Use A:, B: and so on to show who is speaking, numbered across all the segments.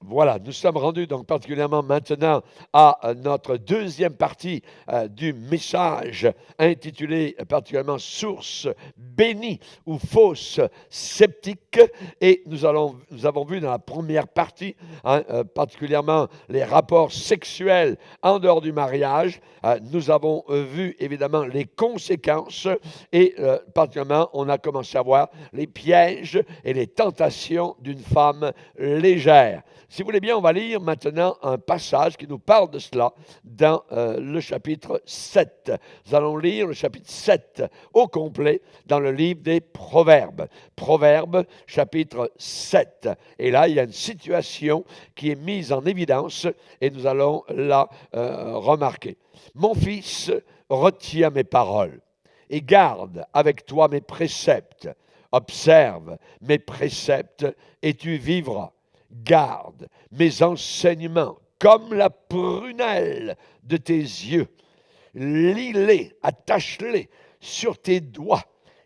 A: Voilà, nous sommes rendus donc particulièrement maintenant à notre deuxième partie du message intitulé particulièrement Source bénie ou fausse sceptique. Et nous avons vu dans la première partie particulièrement les rapports sexuels en dehors du mariage. Nous avons vu évidemment les conséquences et particulièrement on a commencé à voir les pièges et les tentations d'une femme légère. Si vous voulez bien, on va lire maintenant un passage qui nous parle de cela dans le chapitre 7. Nous allons lire le chapitre 7 au complet dans le livre des Proverbes. Proverbes, chapitre 7. Et là, il y a une situation qui est mise en évidence et nous allons la remarquer. Mon fils, retiens mes paroles et garde avec toi mes préceptes. Observe mes préceptes et tu vivras. Garde mes enseignements comme la prunelle de tes yeux. Lis-les, attache-les sur tes doigts.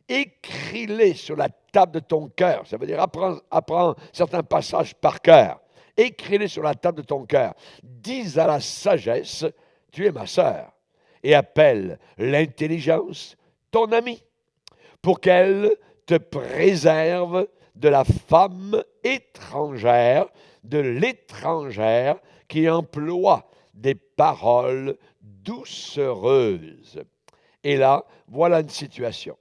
A: Écris-les sur la table de ton cœur. Ça veut dire apprends certains passages par cœur. Écris-les sur la table de ton cœur. Dis à la sagesse, tu es ma sœur. Et appelle l'intelligence ton amie, pour qu'elle te préserve de la femme étrangère, de l'étrangère qui emploie des paroles doucereuses. Et là, voilà une situation.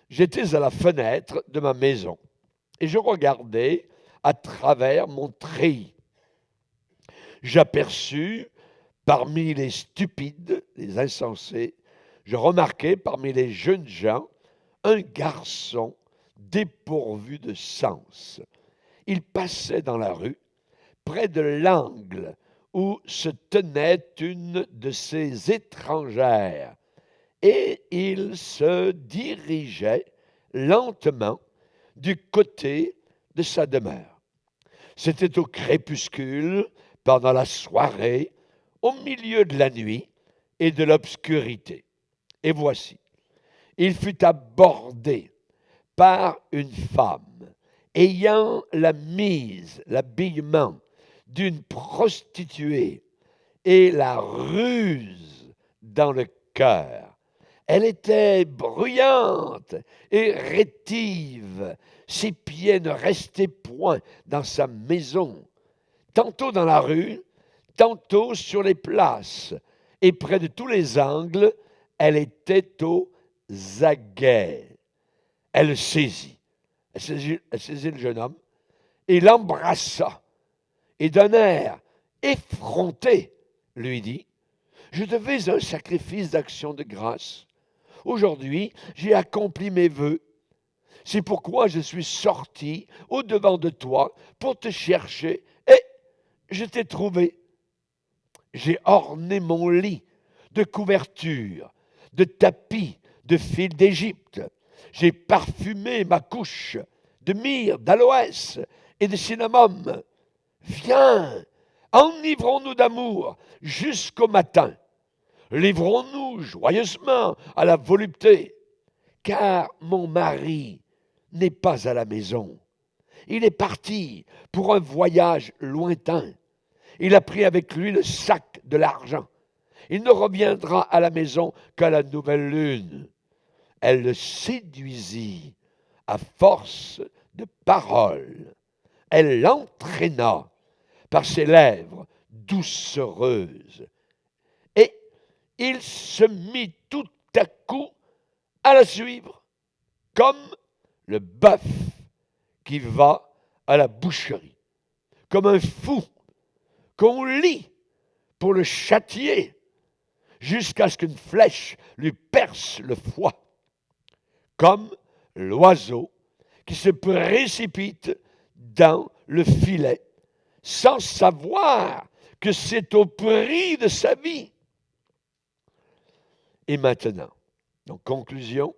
A: J'étais à la fenêtre de ma maison et je regardais à travers mon treillis. J'aperçus parmi les stupides, les insensés, je remarquai parmi les jeunes gens un garçon dépourvu de sens. Il passait dans la rue, près de l'angle où se tenait une de ces étrangères, et il se dirigeait lentement du côté de sa demeure. C'était au crépuscule, pendant la soirée, au milieu de la nuit et de l'obscurité. Et voici, il fut abordé par une femme ayant la mise, l'habillement d'une prostituée et la ruse dans le cœur. Elle était bruyante et rétive. Ses pieds ne restaient point dans sa maison, tantôt dans la rue, tantôt sur les places, et près de tous les angles, elle était aux aguets. Elle le saisit. Elle saisit le jeune homme et l'embrassa. Et d'un air effronté, lui dit, je te fais un sacrifice d'action de grâce. Aujourd'hui, j'ai accompli mes vœux. C'est pourquoi je suis sorti au-devant de toi pour te chercher et je t'ai trouvé. J'ai orné mon lit de couvertures, de tapis, de fils d'Égypte. J'ai parfumé ma couche de myrrhe, d'aloès et de cinnamome. Viens, enivrons-nous d'amour jusqu'au matin. Livrons-nous joyeusement à la volupté, car mon mari n'est pas à la maison. Il est parti pour un voyage lointain. Il a pris avec lui le sac de l'argent. Il ne reviendra à la maison qu'à la nouvelle lune. Elle le séduisit à force de paroles. Elle l'entraîna par ses lèvres doucereuses. Et il se mit tout à coup à la suivre, comme le bœuf qui va à la boucherie, comme un fou qu'on lie pour le châtier jusqu'à ce qu'une flèche lui perce le foie, comme l'oiseau qui se précipite dans le filet sans savoir que c'est au prix de sa vie. Et maintenant, donc conclusion,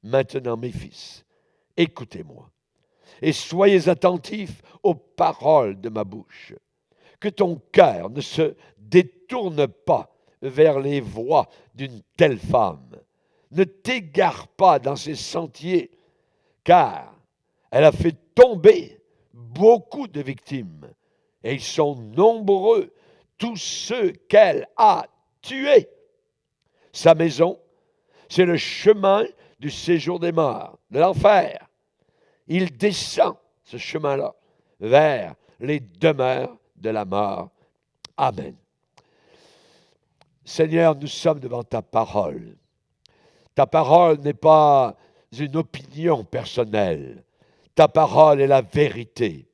A: maintenant mes fils, écoutez-moi et soyez attentifs aux paroles de ma bouche. Que ton cœur ne se détourne pas vers les voies d'une telle femme. Ne t'égare pas dans ses sentiers, car elle a fait tomber beaucoup de victimes et ils sont nombreux, tous ceux qu'elle a tués. Sa maison, c'est le chemin du séjour des morts, de l'enfer. Il descend, ce chemin-là, vers les demeures de la mort. Amen. Seigneur, nous sommes devant ta parole. Ta parole n'est pas une opinion personnelle. Ta parole est la vérité.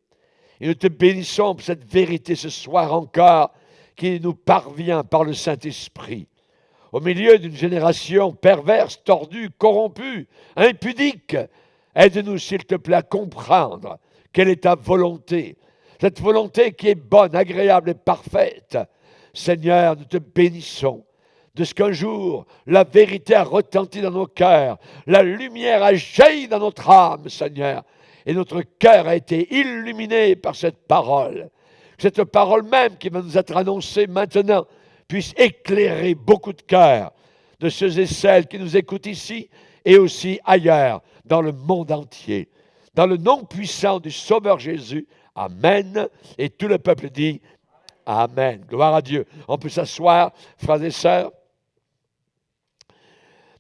A: Et nous te bénissons pour cette vérité ce soir encore qui nous parvient par le Saint-Esprit. Au milieu d'une génération perverse, tordue, corrompue, impudique, aide-nous, s'il te plaît, à comprendre quelle est ta volonté. Cette volonté qui est bonne, agréable et parfaite. Seigneur, nous te bénissons de ce qu'un jour, la vérité a retenti dans nos cœurs, la lumière a jailli dans notre âme, Seigneur, et notre cœur a été illuminé par cette parole. Que cette parole même qui va nous être annoncée maintenant puisse éclairer beaucoup de cœurs de ceux et celles qui nous écoutent ici et aussi ailleurs, dans le monde entier. Dans le nom puissant du Sauveur Jésus, Amen. Et tout le peuple dit Amen. Gloire à Dieu. On peut s'asseoir, frères et sœurs.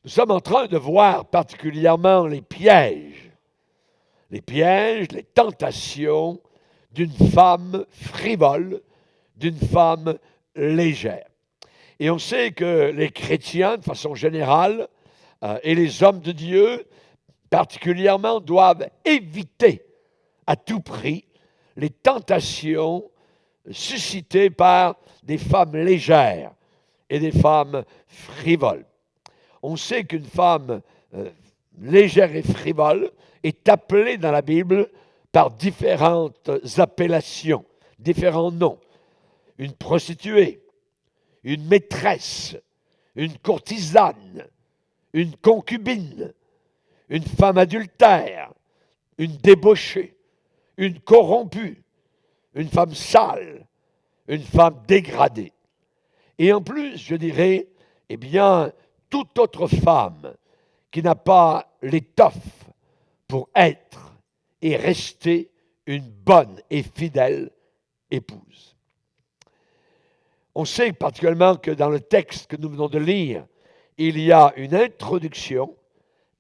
A: Nous sommes en train de voir particulièrement les pièges, les tentations d'une femme frivole, d'une femme légère. Et on sait que les chrétiens, de façon générale, et les hommes de Dieu, particulièrement, doivent éviter à tout prix les tentations suscitées par des femmes légères et des femmes frivoles. On sait qu'une femme légère et frivole est appelée dans la Bible par différentes appellations, différents noms. Une prostituée, une maîtresse, une courtisane, une concubine, une femme adultère, une débauchée, une corrompue, une femme sale, une femme dégradée. Et en plus, je dirais, eh bien, toute autre femme qui n'a pas l'étoffe pour être et rester une bonne et fidèle épouse. On sait particulièrement que dans le texte que nous venons de lire, il y a une introduction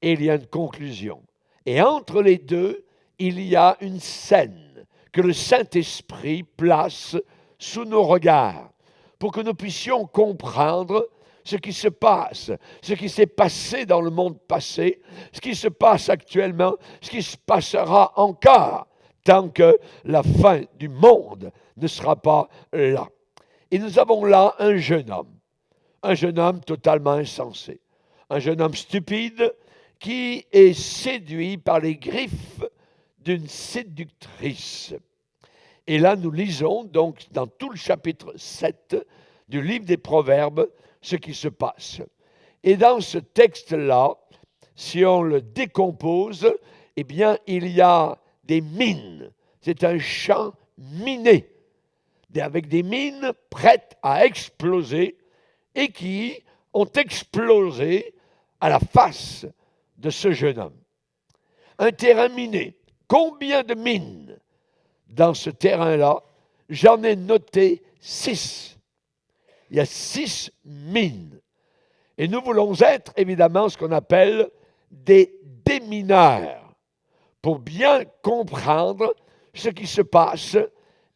A: et il y a une conclusion. Et entre les deux, il y a une scène que le Saint-Esprit place sous nos regards pour que nous puissions comprendre ce qui se passe, ce qui s'est passé dans le monde passé, ce qui se passe actuellement, ce qui se passera encore tant que la fin du monde ne sera pas là. Et nous avons là un jeune homme totalement insensé, un jeune homme stupide qui est séduit par les griffes d'une séductrice. Et là, nous lisons donc dans tout le chapitre 7 du livre des Proverbes ce qui se passe. Et dans ce texte-là, si on le décompose, eh bien, il y a des mines. C'est un champ miné, avec des mines prêtes à exploser et qui ont explosé à la face de ce jeune homme. Un terrain miné. Combien de mines dans ce terrain-là? J'en ai noté 6. Il y a 6 mines. Et nous voulons être, évidemment, ce qu'on appelle des démineurs, pour bien comprendre ce qui se passe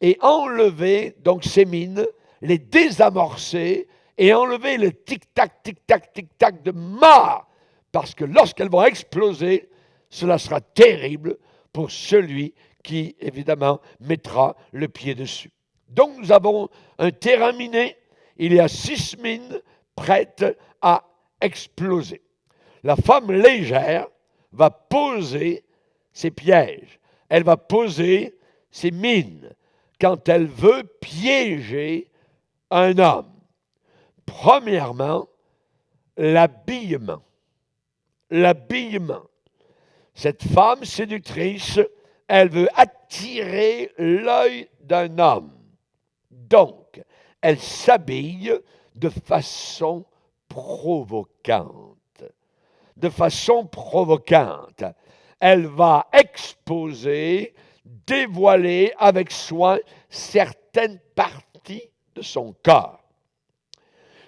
A: et enlever donc ces mines, les désamorcer et enlever le tic-tac, tic-tac, tic-tac de mort. Parce que lorsqu'elles vont exploser, cela sera terrible pour celui qui, évidemment, mettra le pied dessus. Donc, nous avons un terrain miné. Il y a 6 mines prêtes à exploser. La femme légère va poser ses pièges. Elle va poser ses mines quand elle veut piéger un homme. Premièrement, l'habillement. L'habillement. Cette femme séductrice, elle veut attirer l'œil d'un homme. Donc, elle s'habille de façon provocante. De façon provocante. Elle va exposer dévoiler avec soin certaines parties de son corps.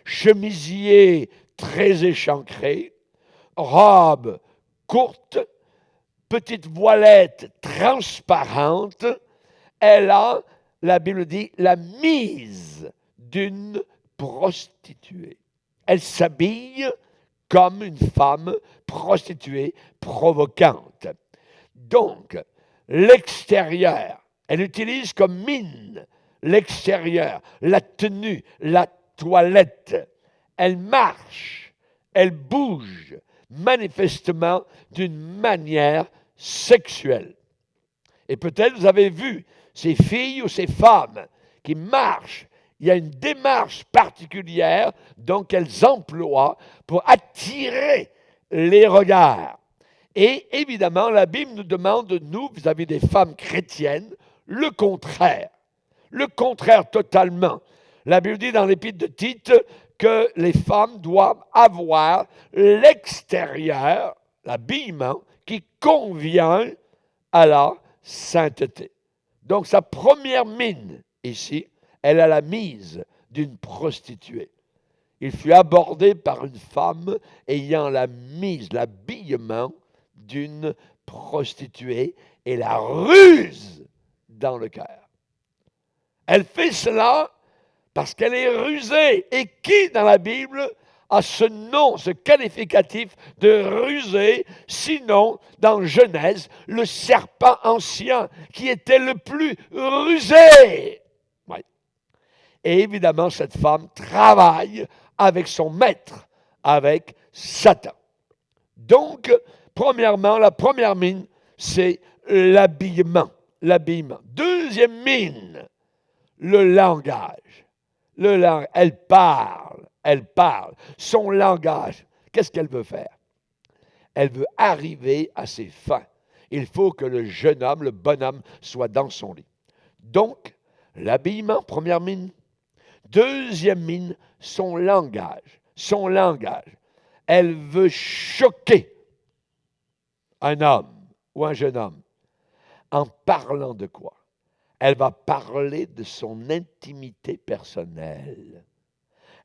A: Chemisier très échancré, robe courte, petite voilette transparente, elle a, la Bible dit, la mise d'une prostituée. Elle s'habille comme une femme prostituée provocante. Donc, l'extérieur, elle utilise comme mine l'extérieur, la tenue, la toilette. Elle marche, elle bouge manifestement d'une manière sexuelle. Et peut-être vous avez vu ces filles ou ces femmes qui marchent. Il y a une démarche particulière donc qu'elles emploient pour attirer les regards. Et évidemment, la Bible nous demande, nous, vis-à-vis des femmes chrétiennes, le contraire. Le contraire totalement. La Bible dit dans l'Épître de Tite que les femmes doivent avoir l'extérieur, l'habillement, qui convient à la sainteté. Donc sa première mine, ici, elle a la mise d'une prostituée. Il fut abordé par une femme ayant la mise, l'habillement d'une prostituée et la ruse dans le cœur. Elle fait cela parce qu'elle est rusée. Et qui dans la Bible a ce nom, ce qualificatif de rusé, sinon dans Genèse, le serpent ancien qui était le plus rusé. Oui. Et évidemment, cette femme travaille avec son maître, avec Satan. Donc, premièrement, la première mine, c'est l'habillement. Deuxième mine, le langage. Elle parle. Son langage, qu'est-ce qu'elle veut faire? Elle veut arriver à ses fins. Il faut que le jeune homme, le bonhomme, soit dans son lit. Donc, l'habillement, première mine. Deuxième mine, son langage. Elle veut choquer un homme ou un jeune homme en parlant de quoi? Elle va parler de son intimité personnelle.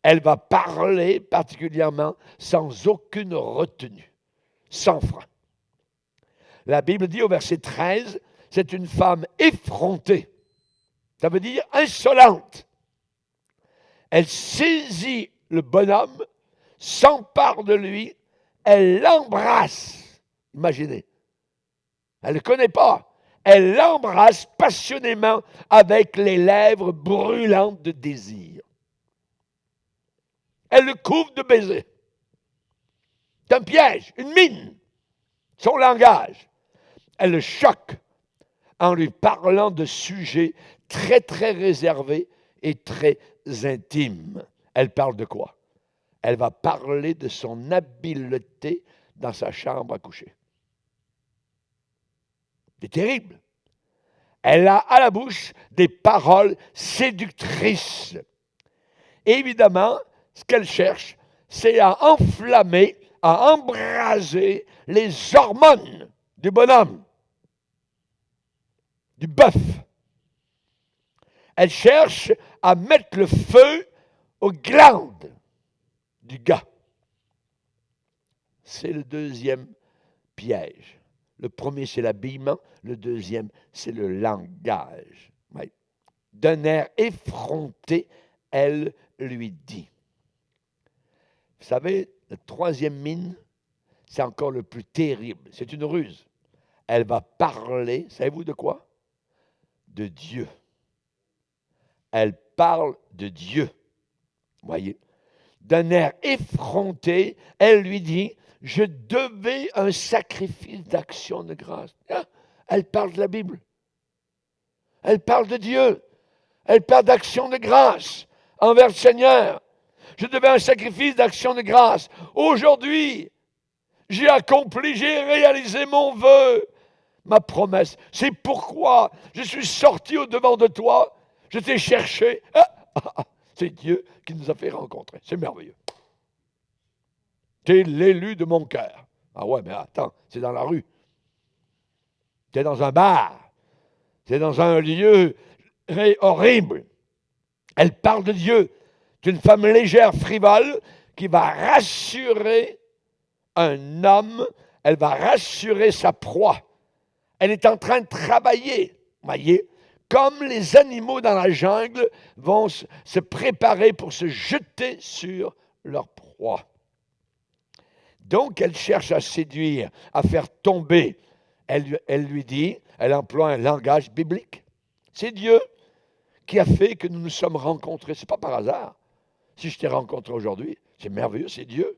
A: Elle va parler particulièrement sans aucune retenue, sans frein. La Bible dit au verset 13, c'est une femme effrontée. Ça veut dire insolente. Elle saisit le bonhomme, s'empare de lui, elle l'embrasse. Imaginez. Elle ne le connaît pas. Elle l'embrasse passionnément avec les lèvres brûlantes de désir. Elle le couvre de baisers. C'est un piège, une mine. Son langage. Elle le choque en lui parlant de sujets très, très réservés et très intimes. Elle parle de quoi? Elle va parler de son habileté dans sa chambre à coucher. C'est terrible. Elle a à la bouche des paroles séductrices. Évidemment, ce qu'elle cherche, c'est à enflammer, à embraser les hormones du bonhomme, du bœuf. Elle cherche à mettre le feu aux glandes du gars. C'est le deuxième piège. Le premier, c'est l'habillement. Le deuxième, c'est le langage. Oui. D'un air effronté, elle lui dit. Vous savez, la troisième mine, c'est encore le plus terrible. C'est une ruse. Elle va parler, savez-vous de quoi? De Dieu. Elle parle de Dieu. Voyez. D'un air effronté, elle lui dit, je devais un sacrifice d'action de grâce. Ah, elle parle de la Bible. Elle parle de Dieu. Elle parle d'action de grâce envers le Seigneur. Je devais un sacrifice d'action de grâce. Aujourd'hui, j'ai accompli, j'ai réalisé mon vœu, ma promesse. C'est pourquoi je suis sorti au-devant de toi. Je t'ai cherché. C'est Dieu qui nous a fait rencontrer. C'est merveilleux. Tu es l'élu de mon cœur. Ah ouais, mais attends, c'est dans la rue. Tu es dans un bar. C'est dans un lieu horrible. Elle parle de Dieu. C'est une femme légère, frivole, qui va rassurer un homme. Elle va rassurer sa proie. Elle est en train de travailler, voyez, comme les animaux dans la jungle vont se préparer pour se jeter sur leur proie. Donc, elle cherche à séduire, à faire tomber. Elle lui dit, elle emploie un langage biblique. C'est Dieu qui a fait que nous nous sommes rencontrés. Ce n'est pas par hasard. Si je t'ai rencontré aujourd'hui, c'est merveilleux, c'est Dieu.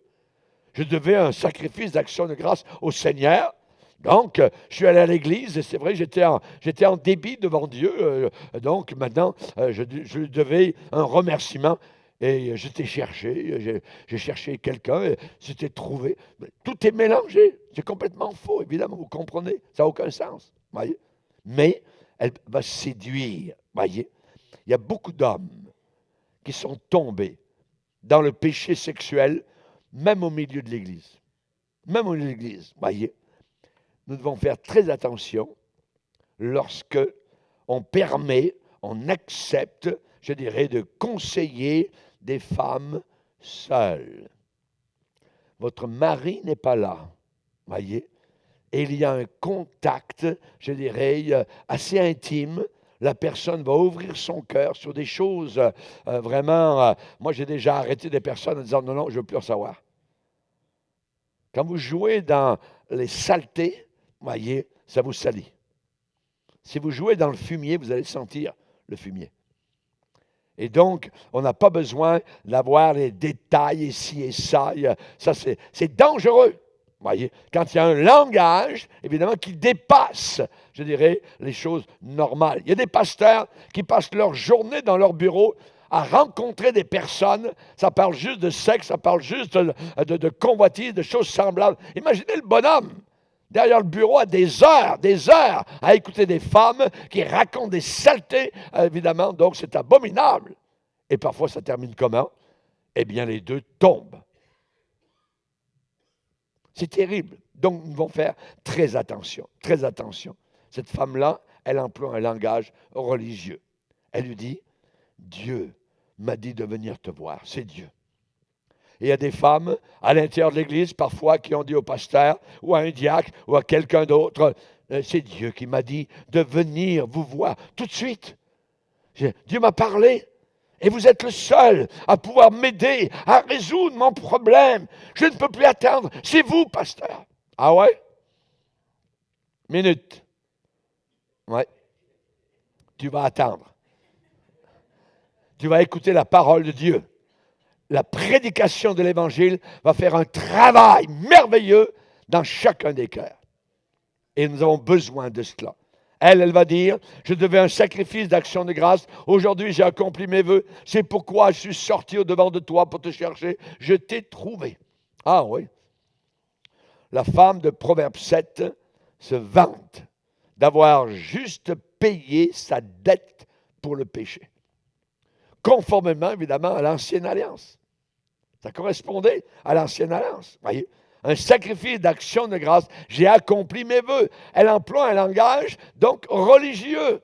A: Je devais un sacrifice d'action de grâce au Seigneur. Donc, je suis allé à l'église et c'est vrai, j'étais en débit devant Dieu. Donc, maintenant, je devais un remerciement. Et je t'ai cherché, j'ai cherché quelqu'un, et je t'ai trouvé. Tout est mélangé. C'est complètement faux, évidemment, vous comprenez. Ça n'a aucun sens, voyez. Mais elle va séduire, voyez. Il y a beaucoup d'hommes qui sont tombés dans le péché sexuel, même au milieu de l'Église. Même au milieu de l'Église, voyez. Nous devons faire très attention lorsque on permet, on accepte, je dirais, de conseiller des femmes seules. Votre mari n'est pas là, voyez. Et il y a un contact, je dirais, assez intime. La personne va ouvrir son cœur sur des choses vraiment... moi, j'ai déjà arrêté des personnes en disant, non, je ne veux plus en savoir. Quand vous jouez dans les saletés, voyez, ça vous salit. Si vous jouez dans le fumier, vous allez sentir le fumier. Et donc, on n'a pas besoin d'avoir les détails ici et ça. Ça, c'est dangereux. Voyez, quand il y a un langage, évidemment, qui dépasse, je dirais, les choses normales. Il y a des pasteurs qui passent leur journée dans leur bureau à rencontrer des personnes. Ça parle juste de sexe, ça parle juste de convoitise, de choses semblables. Imaginez le bonhomme derrière le bureau à des heures à écouter des femmes qui racontent des saletés, évidemment. Donc, c'est abominable. Et parfois, ça termine comment? Eh bien, les deux tombent. C'est terrible. Donc, nous devons faire très attention, très attention. Cette femme-là, elle emploie un langage religieux. Elle lui dit, Dieu m'a dit de venir te voir. C'est Dieu. Et il y a des femmes à l'intérieur de l'Église, parfois, qui ont dit au pasteur, ou à un diacre, ou à quelqu'un d'autre, c'est Dieu qui m'a dit de venir vous voir tout de suite. Dieu m'a parlé. Et vous êtes le seul à pouvoir m'aider à résoudre mon problème. Je ne peux plus attendre. C'est vous, pasteur. Ah ouais? Minute. Ouais. Tu vas attendre. Tu vas écouter la parole de Dieu. La prédication de l'Évangile va faire un travail merveilleux dans chacun des cœurs. Et nous avons besoin de cela. Elle va dire, je devais un sacrifice d'action de grâce. Aujourd'hui, j'ai accompli mes vœux. C'est pourquoi je suis sorti au-devant de toi pour te chercher. Je t'ai trouvé. Ah oui. La femme de Proverbe 7 se vante d'avoir juste payé sa dette pour le péché. Conformément, évidemment, à l'Ancienne Alliance. Ça correspondait à l'Ancienne Alliance. Voyez, un sacrifice d'action de grâce. J'ai accompli mes vœux. Elle emploie un langage, donc, religieux.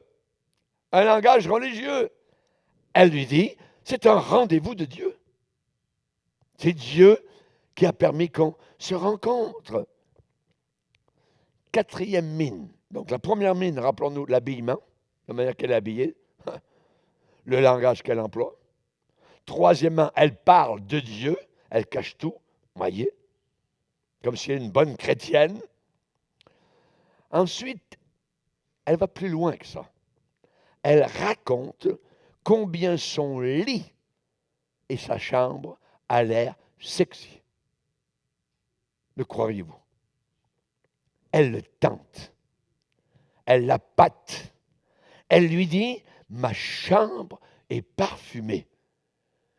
A: Un langage religieux. Elle lui dit, c'est un rendez-vous de Dieu. C'est Dieu qui a permis qu'on se rencontre. Quatrième mine. Donc, la première mine, rappelons-nous, l'habillement, la manière qu'elle est habillée, le langage qu'elle emploie. Troisièmement, elle parle de Dieu, elle cache tout, voyez, comme si elle est une bonne chrétienne. Ensuite, elle va plus loin que ça. Elle raconte combien son lit et sa chambre a l'air sexy. Le croiriez-vous? Elle le tente. Elle la pâte. Elle lui dit, ma chambre est parfumée.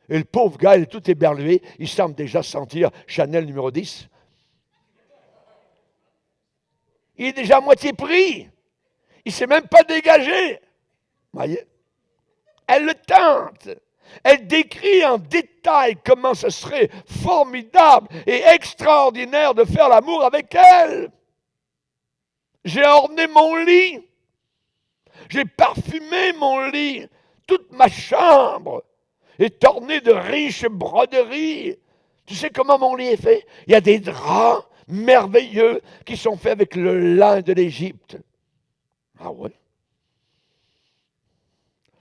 A: Et le pauvre gars, il est tout éberlué. Il semble déjà sentir Chanel numéro 10. Il est déjà à moitié pris. Il ne s'est même pas dégagé. Voyez? Elle le tente. Elle décrit en détail comment ce serait formidable et extraordinaire de faire l'amour avec elle. J'ai orné mon lit. J'ai parfumé mon lit. Toute ma chambre est ornée de riches broderies. Tu sais comment mon lit est fait? Il y a des draps merveilleux qui sont faits avec le lin de l'Égypte. Ah ouais?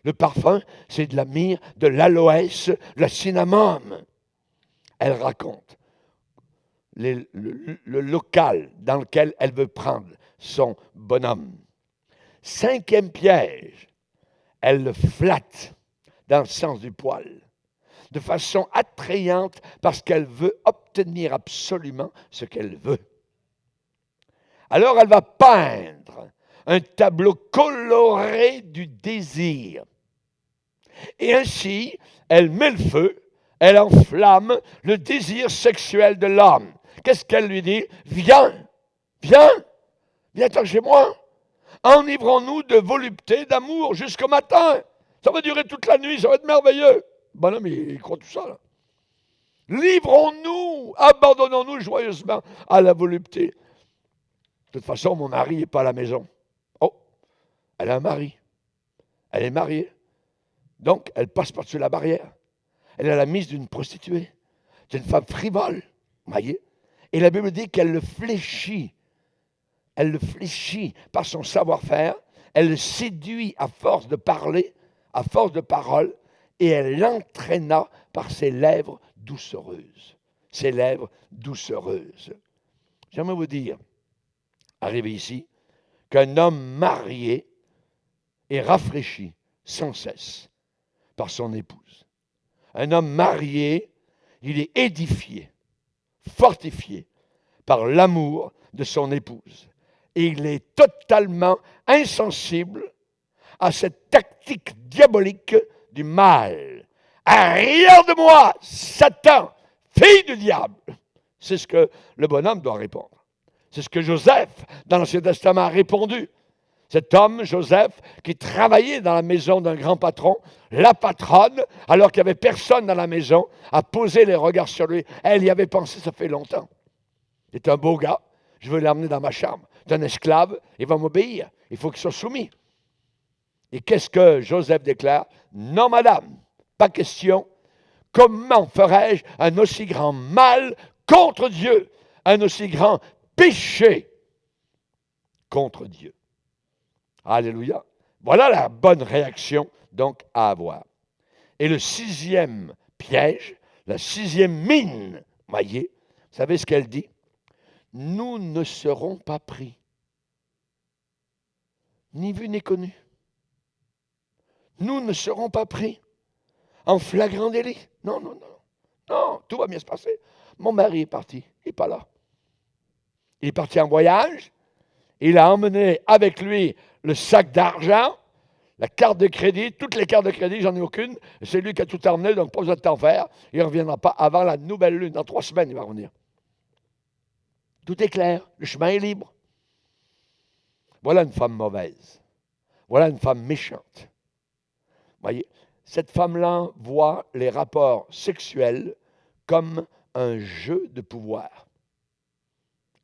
A: Le parfum, c'est de la myrrhe, de l'aloès, le cinnamon. Elle raconte le local dans lequel elle veut prendre son bonhomme. 5e piège, elle le flatte dans le sens du poil, de façon attrayante parce qu'elle veut obtenir absolument ce qu'elle veut. Alors elle va peindre un tableau coloré du désir. Et ainsi, elle met le feu, elle enflamme le désir sexuel de l'homme. Qu'est-ce qu'elle lui dit? Viens, viens-t'en chez moi. Enivrons-nous de volupté, d'amour jusqu'au matin. Ça va durer toute la nuit, ça va être merveilleux. Bonhomme, il croit tout ça, là. Livrons-nous, abandonnons-nous joyeusement à la volupté. De toute façon, mon mari n'est pas à la maison. Oh, elle a un mari. Elle est mariée. Donc, elle passe par-dessus la barrière. Elle a la mise d'une prostituée. C'est une femme frivole, voyez. Et la Bible dit qu'elle le fléchit. Elle le fléchit par son savoir-faire. Elle le séduit à force de parler, à force de paroles. Et elle l'entraîna par ses lèvres doucereuses. Ses lèvres doucereuses. J'aimerais vous dire, arrivé ici, qu'un homme marié est rafraîchi sans cesse par son épouse. Un homme marié, il est édifié, fortifié par l'amour de son épouse. Et il est totalement insensible à cette tactique diabolique du mal. Arrière de moi, Satan, fille du diable. C'est ce que le bonhomme doit répondre. C'est ce que Joseph, dans l'Ancien Testament, a répondu. Cet homme, Joseph, qui travaillait dans la maison d'un grand patron, la patronne, alors qu'il n'y avait personne dans la maison, a posé les regards sur lui. Elle y avait pensé, ça fait longtemps. C'est un beau gars, je veux l'amener dans ma chambre. C'est un esclave, il va m'obéir, il faut qu'il soit soumis. Et qu'est-ce que Joseph déclare? Non, madame, pas question. Comment ferais-je un aussi grand mal contre Dieu, un aussi grand péché contre Dieu? Alléluia. Voilà la bonne réaction, donc, à avoir. Et le 6e piège, la 6e mine, voyez, vous savez ce qu'elle dit? Nous ne serons pas pris, ni vus ni connus. Nous ne serons pas pris en flagrant délit. Non, non, non. Non, tout va bien se passer. Mon mari est parti, il n'est pas là. Il est parti en voyage, il a emmené avec lui le sac d'argent, la carte de crédit, toutes les cartes de crédit, j'en ai aucune. C'est lui qui a tout emmené, donc pas besoin de t'en faire. Il ne reviendra pas avant la nouvelle lune. Dans 3 semaines, il va revenir. Tout est clair, le chemin est libre. Voilà une femme mauvaise. Voilà une femme méchante. Voyez, cette femme-là voit les rapports sexuels comme un jeu de pouvoir.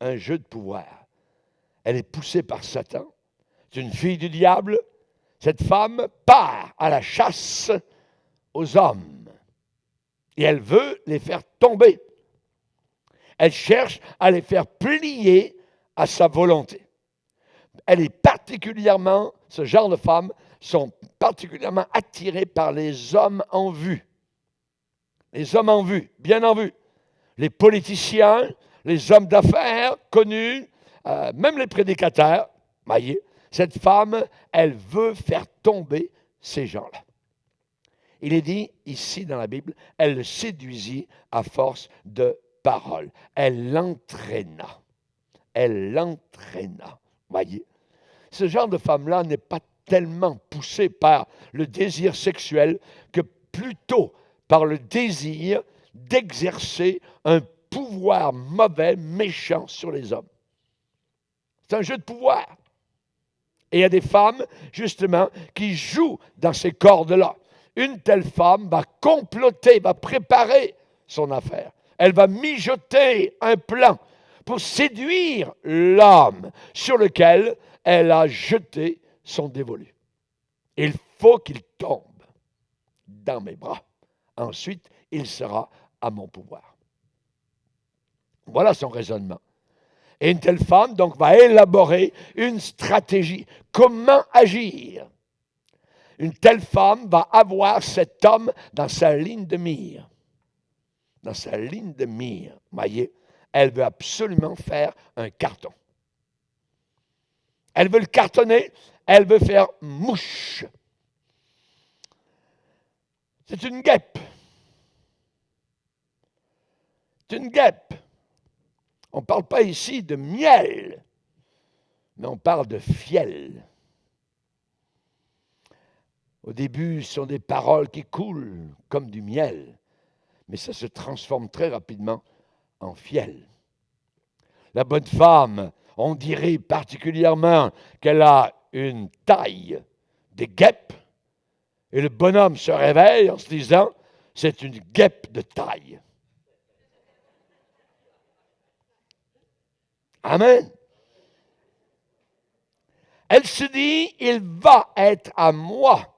A: Un jeu de pouvoir. Elle est poussée par Satan. C'est une fille du diable. Cette femme part à la chasse aux hommes. Et elle veut les faire tomber. Elle cherche à les faire plier à sa volonté. Elle est particulièrement, ce genre de femmes sont particulièrement attirées par les hommes en vue. Les hommes en vue, bien en vue. Les politiciens, les hommes d'affaires connus, même les prédicateurs, voyez, cette femme, elle veut faire tomber ces gens-là. Il est dit ici dans la Bible, elle le séduisit à force de paroles. Elle l'entraîna. Elle l'entraîna. Voyez, ce genre de femme-là n'est pas tellement poussée par le désir sexuel que plutôt par le désir d'exercer un pouvoir mauvais, méchant sur les hommes. C'est un jeu de pouvoir. Et il y a des femmes, justement, qui jouent dans ces cordes-là. Une telle femme va comploter, va préparer son affaire. Elle va mijoter un plan pour séduire l'homme sur lequel elle a jeté son dévolu. Il faut qu'il tombe dans mes bras. Ensuite, il sera à mon pouvoir. Voilà son raisonnement. Et une telle femme, donc, va élaborer une stratégie. Comment agir? Une telle femme va avoir cet homme dans sa ligne de mire. Dans sa ligne de mire, voyez, elle veut absolument faire un carton. Elle veut le cartonner, elle veut faire mouche. C'est une guêpe. C'est une guêpe. On ne parle pas ici de miel, mais on parle de fiel. Au début, ce sont des paroles qui coulent comme du miel, mais ça se transforme très rapidement en fiel. La bonne femme, on dirait particulièrement qu'elle a une taille de guêpe, et le bonhomme se réveille en se disant, c'est une guêpe de taille. Amen. Elle se dit, il va être à moi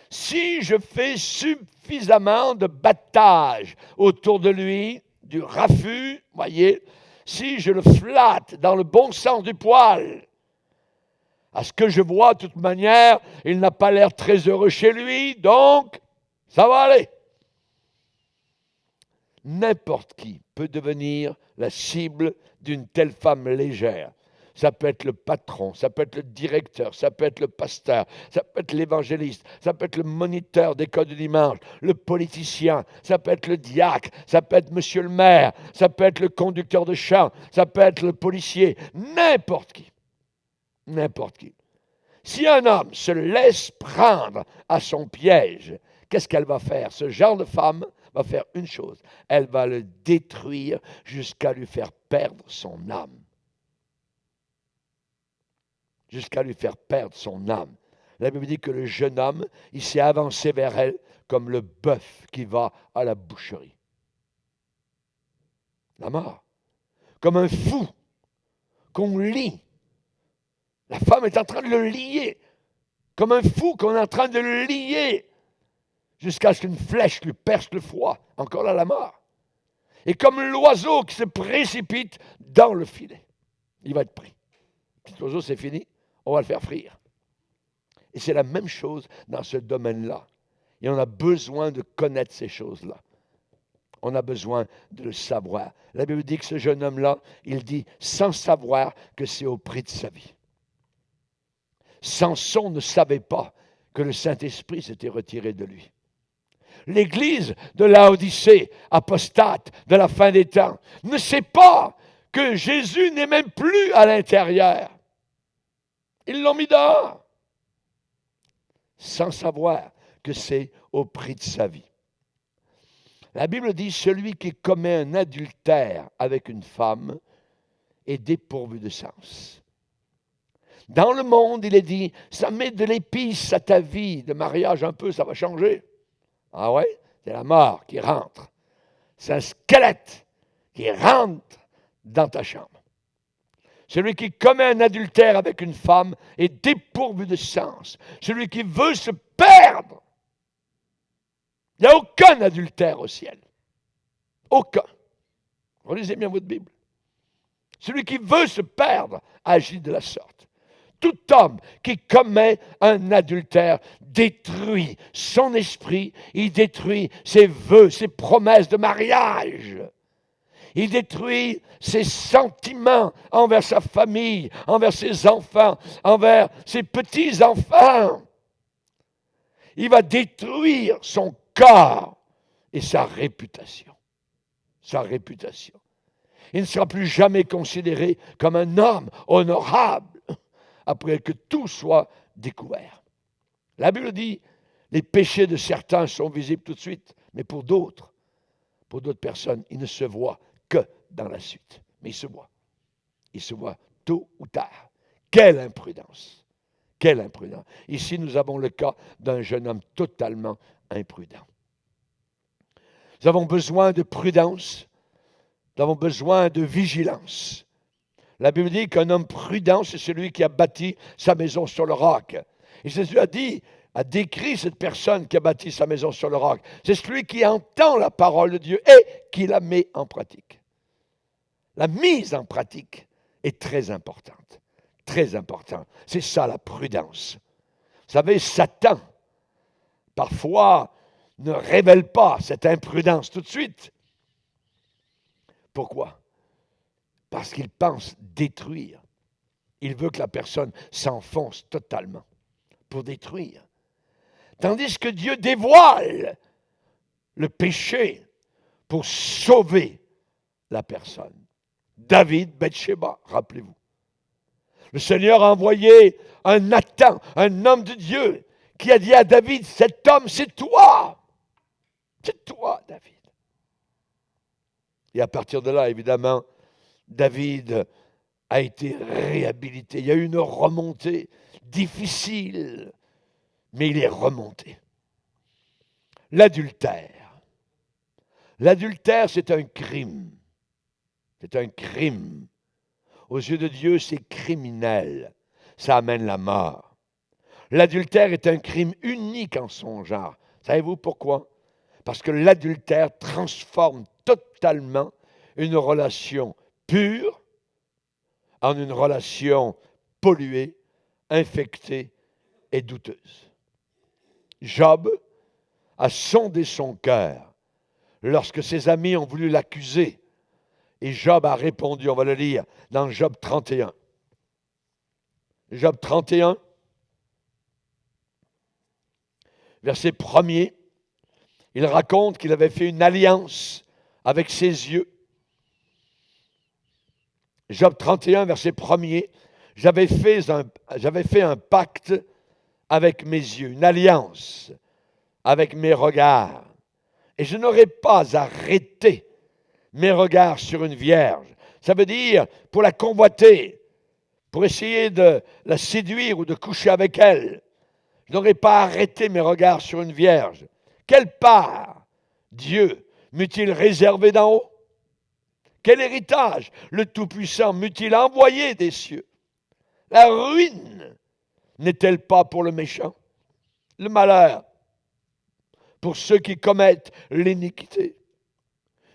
A: si je fais suffisamment de battage autour de lui, du raffut, voyez, si je le flatte dans le bon sens du poil. À ce que je vois, de toute manière, il n'a pas l'air très heureux chez lui, donc ça va aller. N'importe qui peut devenir la cible d'une telle femme légère. Ça peut être le patron, ça peut être le directeur, ça peut être le pasteur, ça peut être l'évangéliste, ça peut être le moniteur d'école du dimanche, le politicien, ça peut être le diacre, ça peut être monsieur le maire, ça peut être le conducteur de char, ça peut être le policier, n'importe qui. N'importe qui. Si un homme se laisse prendre à son piège, qu'est-ce qu'elle va faire? Ce genre de femme va faire une chose. Elle va le détruire jusqu'à lui faire perdre son âme. Jusqu'à lui faire perdre son âme. La Bible dit que le jeune homme, il s'est avancé vers elle comme le bœuf qui va à la boucherie. La mort. Comme un fou qu'on lie. La femme est en train de le lier. Comme un fou qu'on est en train de le lier. Jusqu'à ce qu'une flèche lui perce le foie. Encore là, la mort. Et comme l'oiseau qui se précipite dans le filet. Il va être pris. Petit oiseau, c'est fini. On va le faire frire. Et c'est la même chose dans ce domaine-là. Et on a besoin de connaître ces choses-là. On a besoin de le savoir. La Bible dit que ce jeune homme-là, il dit sans savoir que c'est au prix de sa vie. Samson ne savait pas que le Saint-Esprit s'était retiré de lui. L'Église de Laodicée, apostate de la fin des temps, ne sait pas que Jésus n'est même plus à l'intérieur. Ils l'ont mis dehors, sans savoir que c'est au prix de sa vie. La Bible dit, celui qui commet un adultère avec une femme est dépourvu de sens. Dans le monde, il est dit, ça met de l'épice à ta vie de mariage un peu, ça va changer. Ah ouais? C'est la mort qui rentre. C'est un squelette qui rentre dans ta chambre. Celui qui commet un adultère avec une femme est dépourvu de sens. Celui qui veut se perdre. Il n'y a aucun adultère au ciel. Aucun. Relisez bien votre Bible. Celui qui veut se perdre agit de la sorte. Tout homme qui commet un adultère détruit son esprit, il détruit ses vœux, ses promesses de mariage. Il détruit ses sentiments envers sa famille, envers ses enfants, envers ses petits-enfants. Il va détruire son corps et sa réputation. Sa réputation. Il ne sera plus jamais considéré comme un homme honorable après que tout soit découvert. La Bible dit, les péchés de certains sont visibles tout de suite, mais pour d'autres personnes, ils ne se voient que dans la suite. Mais ils se voient. Ils se voient tôt ou tard. Quelle imprudence! Quelle imprudence! Ici, nous avons le cas d'un jeune homme totalement imprudent. Nous avons besoin de prudence. Nous avons besoin de vigilance. La Bible dit qu'un homme prudent, c'est celui qui a bâti sa maison sur le roc. Et Jésus a dit, a décrit cette personne qui a bâti sa maison sur le roc. C'est celui qui entend la parole de Dieu et qui la met en pratique. La mise en pratique est très importante. Très importante. C'est ça la prudence. Vous savez, Satan, parfois, ne révèle pas cette imprudence tout de suite. Pourquoi? Parce qu'il pense détruire. Il veut que la personne s'enfonce totalement pour détruire. Tandis que Dieu dévoile le péché pour sauver la personne. David, Bathsheba, rappelez-vous. Le Seigneur a envoyé un Nathan, un homme de Dieu, qui a dit à David, cet homme, c'est toi. C'est toi, David. Et à partir de là, évidemment, David a été réhabilité. Il y a eu une remontée difficile, mais il est remonté. L'adultère. L'adultère, c'est un crime. C'est un crime. Aux yeux de Dieu, c'est criminel. Ça amène la mort. L'adultère est un crime unique en son genre. Savez-vous pourquoi? Parce que l'adultère transforme totalement une relation pure en une relation polluée, infectée et douteuse. Job a sondé son cœur lorsque ses amis ont voulu l'accuser. Et Job a répondu, on va le lire dans Job 31. Job 31, verset 1er, il raconte qu'il avait fait une alliance avec ses yeux. Job 31, verset 1er, j'avais fait un pacte avec mes yeux, une alliance avec mes regards, et je n'aurais pas arrêté mes regards sur une vierge. Ça veut dire pour la convoiter, pour essayer de la séduire ou de coucher avec elle. Je n'aurais pas arrêté mes regards sur une vierge. Quelle part Dieu m'eût-il réservé d'en haut? Quel héritage le Tout-Puissant m'eût-il envoyé des cieux? La ruine n'est-elle pas pour le méchant? Le malheur pour ceux qui commettent l'iniquité?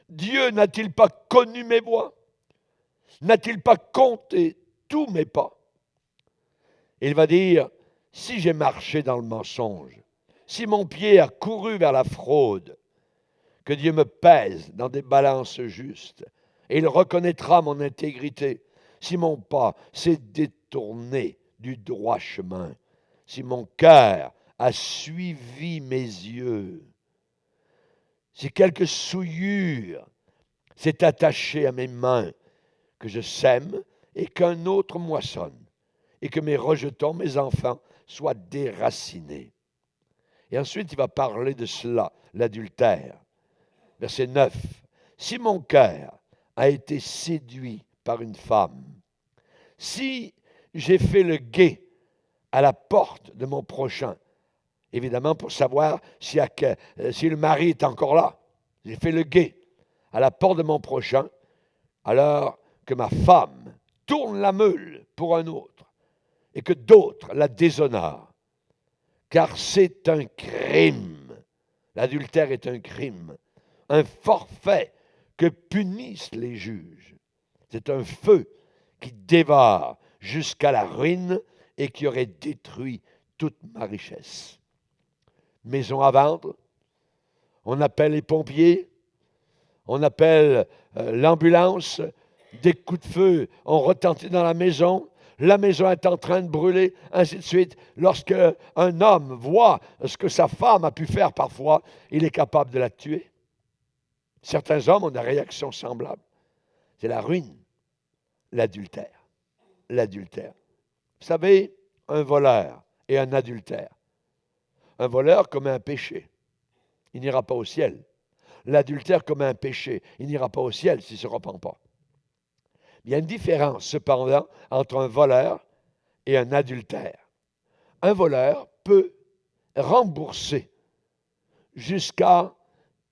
A: Dieu n'a-t-il pas connu mes voies? N'a-t-il pas compté tous mes pas? Il va dire, si j'ai marché dans le mensonge, si mon pied a couru vers la fraude, que Dieu me pèse dans des balances justes, et il reconnaîtra mon intégrité. Si mon pas s'est détourné du droit chemin, si mon cœur a suivi mes yeux, si quelque souillure s'est attachée à mes mains, que je sème et qu'un autre moissonne, et que mes rejetons, mes enfants, soient déracinés. Et ensuite, il va parler de cela, l'adultère. Verset 9. Si mon cœur a été séduit par une femme, si j'ai fait le guet à la porte de mon prochain, évidemment pour savoir si le mari est encore là, j'ai fait le guet à la porte de mon prochain, alors que ma femme tourne la meule pour un autre et que d'autres la déshonorent, car c'est un crime. L'adultère est un crime, un forfait que punissent les juges. C'est un feu qui dévore jusqu'à la ruine et qui aurait détruit toute ma richesse. Maison à vendre, on appelle les pompiers, on appelle l'ambulance, des coups de feu ont retenti dans la maison est en train de brûler, ainsi de suite. Lorsque un homme voit ce que sa femme a pu faire parfois, il est capable de la tuer. Certains hommes ont des réactions semblables. C'est la ruine, l'adultère. L'adultère. Vous savez, un voleur et un adultère. Un voleur commet un péché. Il n'ira pas au ciel. L'adultère commet un péché. Il n'ira pas au ciel s'il ne se repent pas. Il y a une différence, cependant, entre un voleur et un adultère. Un voleur peut rembourser jusqu'à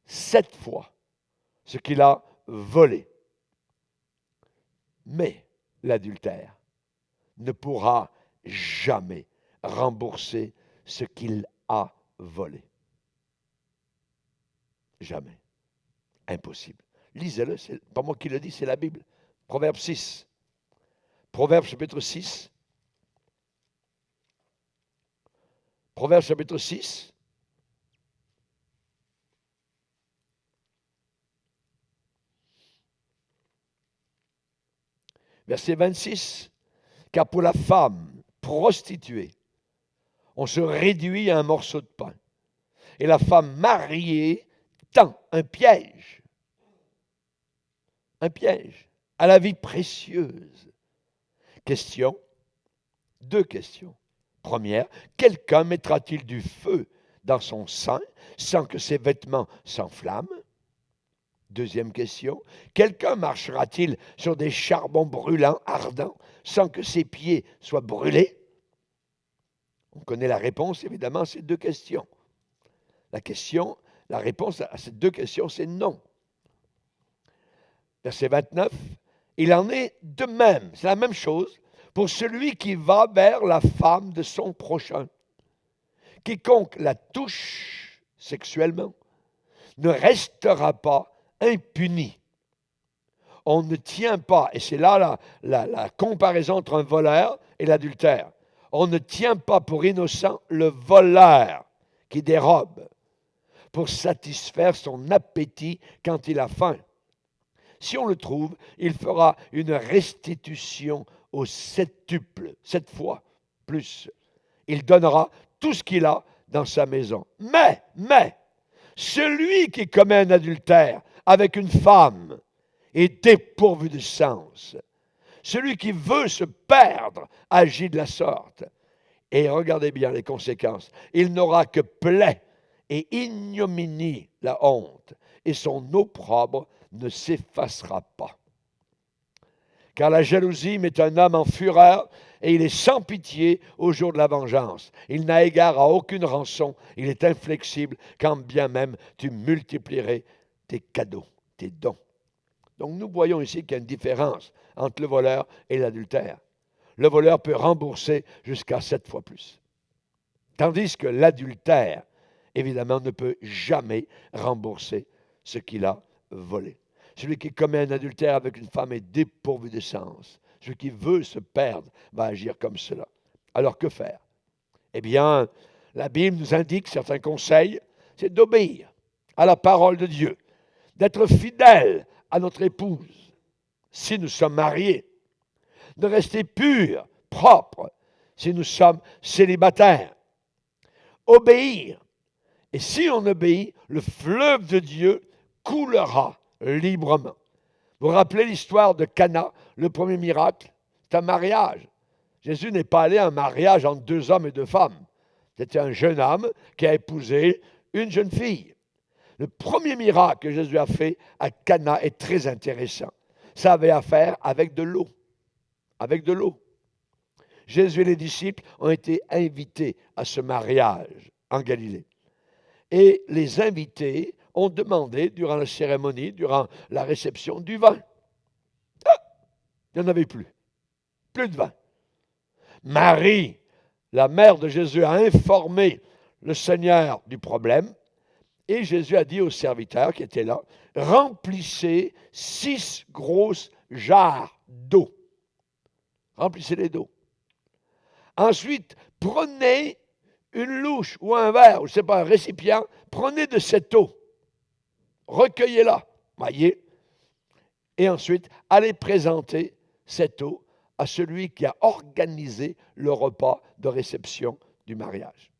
A: 7 fois ce qu'il a volé. Mais l'adultère ne pourra jamais rembourser ce qu'il a volé. Jamais. Impossible. Lisez-le, c'est pas moi qui le dis, c'est la Bible. Proverbe 6. Proverbe chapitre 6. Proverbe chapitre 6. Verset 26. Car pour la femme prostituée, on se réduit à un morceau de pain. Et la femme mariée tend un piège à la vie précieuse. Question, deux questions. Première, quelqu'un mettra-t-il du feu dans son sein sans que ses vêtements s'enflamment? Deuxième question, quelqu'un marchera-t-il sur des charbons brûlants, ardents, sans que ses pieds soient brûlés? On connaît la réponse, évidemment, à ces deux questions. La réponse à ces deux questions, c'est non. Verset 29, il en est de même, c'est la même chose, pour celui qui va vers la femme de son prochain. Quiconque la touche sexuellement ne restera pas impuni. On ne tient pas, et c'est là la comparaison entre un voleur et l'adultère, on ne tient pas pour innocent le voleur qui dérobe pour satisfaire son appétit quand il a faim. Si on le trouve, il fera une restitution au septuple, 7 fois plus. Il donnera tout ce qu'il a dans sa maison. Mais, celui qui commet un adultère avec une femme est dépourvu de sens. Celui qui veut se perdre agit de la sorte. Et regardez bien les conséquences. Il n'aura que plaie et ignominie, la honte, et son opprobre ne s'effacera pas. Car la jalousie met un homme en fureur, et il est sans pitié au jour de la vengeance. Il n'a égard à aucune rançon, il est inflexible, quand bien même tu multiplierais tes cadeaux, tes dons. Donc nous voyons ici qu'il y a une différence entre le voleur et l'adultère. Le voleur peut rembourser jusqu'à 7 fois plus. Tandis que l'adultère, évidemment, ne peut jamais rembourser ce qu'il a volé. Celui qui commet un adultère avec une femme est dépourvu de sens. Celui qui veut se perdre va agir comme cela. Alors que faire? Eh bien, la Bible nous indique certains conseils, c'est d'obéir à la parole de Dieu, d'être fidèle à notre épouse, si nous sommes mariés, de rester purs, propres, si nous sommes célibataires, obéir. Et si on obéit, le fleuve de Dieu coulera librement. Vous vous rappelez l'histoire de Cana, le premier miracle? C'est un mariage. Jésus n'est pas allé à un mariage entre 2 hommes et 2 femmes. C'était un jeune homme qui a épousé une jeune fille. Le premier miracle que Jésus a fait à Cana est très intéressant. Ça avait à faire avec de l'eau. Avec de l'eau. Jésus et les disciples ont été invités à ce mariage en Galilée. Et les invités ont demandé, durant la cérémonie, durant la réception, du vin. Ah, il n'y en avait plus. Plus de vin. Marie, la mère de Jésus, a informé le Seigneur du problème. Et Jésus a dit aux serviteurs qui étaient là, remplissez 6 grosses jarres d'eau. Remplissez-les d'eau. Ensuite, prenez une louche ou un verre, ou je ne sais pas, un récipient, prenez de cette eau, recueillez-la, voyez, et ensuite, allez présenter cette eau à celui qui a organisé le repas de réception du mariage.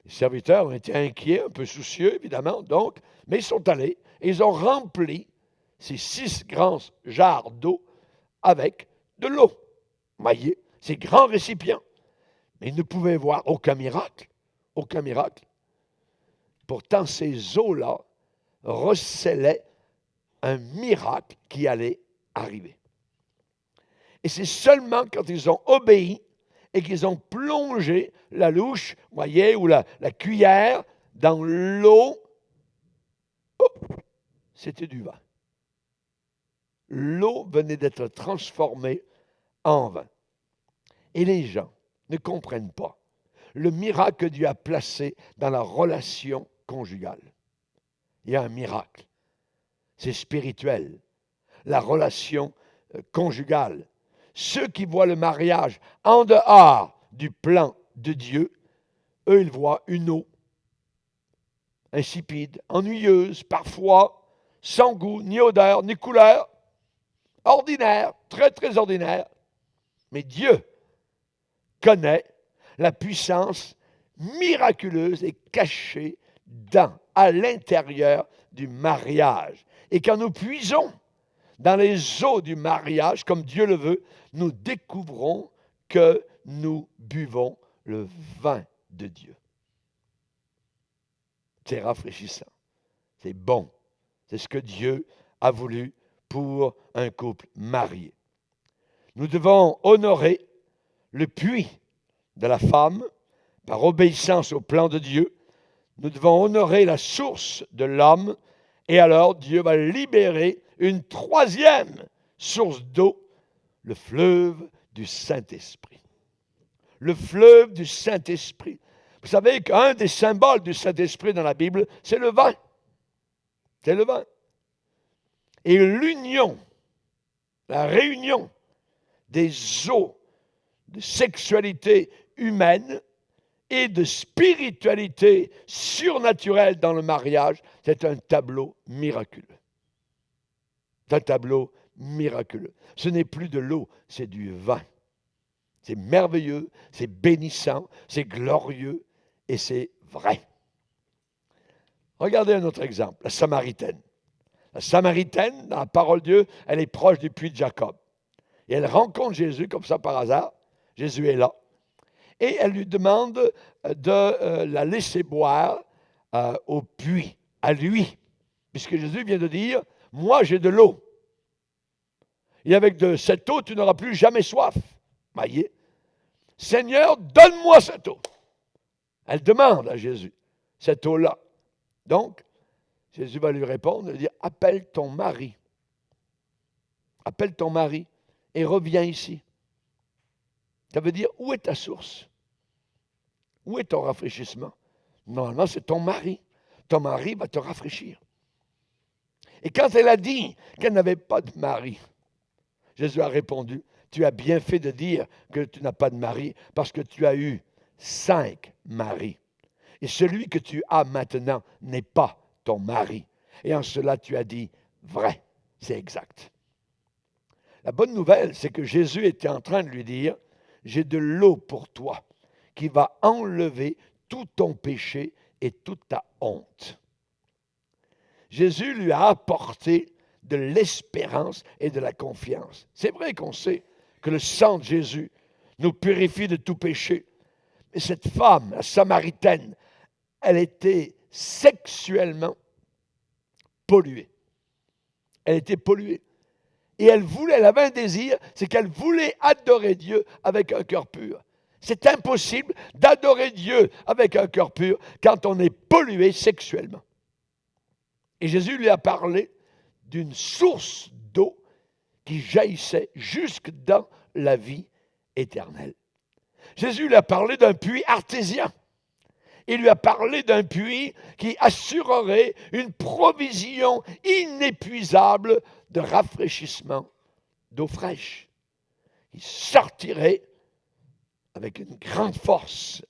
A: Les serviteurs ont été inquiets, un peu soucieux, évidemment, donc, mais ils sont allés et ils ont rempli ces 6 grands jarres d'eau avec de l'eau. Voyez, ces grands récipients. Mais ils ne pouvaient voir aucun miracle. Aucun miracle. Pourtant, ces eaux-là recelaient un miracle qui allait arriver. Et c'est seulement quand ils ont obéi et qu'ils ont plongé la louche, voyez, ou la cuillère dans l'eau, oh, c'était du vin. L'eau venait d'être transformée en vin. Et les gens ne comprennent pas le miracle que Dieu a placé dans la relation conjugale. Il y a un miracle. C'est spirituel. La relation conjugale. Ceux qui voient le mariage en dehors du plan de Dieu, eux, ils voient une eau insipide, ennuyeuse, parfois sans goût, ni odeur, ni couleur, ordinaire, très, très ordinaire. Mais Dieu connaît la puissance miraculeuse et cachée à l'intérieur du mariage. Et quand nous puisons dans les eaux du mariage, comme Dieu le veut, nous découvrons que nous buvons le vin de Dieu. C'est rafraîchissant. C'est bon. C'est ce que Dieu a voulu pour un couple marié. Nous devons honorer le puits de la femme par obéissance au plan de Dieu. Nous devons honorer la source de l'homme et alors Dieu va libérer une troisième source d'eau, le fleuve du Saint-Esprit. Le fleuve du Saint-Esprit. Vous savez qu'un des symboles du Saint-Esprit dans la Bible, c'est le vin. C'est le vin. Et l'union, la réunion des eaux de sexualité humaine et de spiritualité surnaturelle dans le mariage, c'est un tableau miraculeux. C'est un tableau miraculeux. Ce n'est plus de l'eau, c'est du vin. C'est merveilleux, c'est bénissant, c'est glorieux et c'est vrai. Regardez un autre exemple, la Samaritaine. La Samaritaine, dans la parole de Dieu, elle est proche du puits de Jacob. Et elle rencontre Jésus comme ça par hasard. Jésus est là. Et elle lui demande de la laisser boire au puits, à lui. Puisque Jésus vient de dire, moi j'ai de l'eau. Et avec de cette eau, tu n'auras plus jamais soif. Voyez, Seigneur, donne-moi cette eau. Elle demande à Jésus cette eau-là. Donc, Jésus va lui répondre, dire, appelle ton mari. Appelle ton mari et reviens ici. Ça veut dire, où est ta source? Où est ton rafraîchissement? Normalement, c'est ton mari. Ton mari va te rafraîchir. Et quand elle a dit qu'elle n'avait pas de mari, Jésus a répondu, tu as bien fait de dire que tu n'as pas de mari parce que tu as eu 5 maris. Et celui que tu as maintenant n'est pas ton mari. Et en cela, tu as dit vrai. C'est exact. La bonne nouvelle, c'est que Jésus était en train de lui dire, j'ai de l'eau pour toi qui va enlever tout ton péché et toute ta honte. Jésus lui a apporté de l'espérance et de la confiance. C'est vrai qu'on sait que le sang de Jésus nous purifie de tout péché. Mais cette femme, la Samaritaine, elle était sexuellement polluée. Elle était polluée. Et elle avait un désir, c'est qu'elle voulait adorer Dieu avec un cœur pur. C'est impossible d'adorer Dieu avec un cœur pur quand on est pollué sexuellement. Et Jésus lui a parlé d'une source d'eau qui jaillissait jusque dans la vie éternelle. Jésus lui a parlé d'un puits artésien. Il lui a parlé d'un puits qui assurerait une provision inépuisable de rafraîchissement d'eau fraîche. Il sortirait avec une grande force.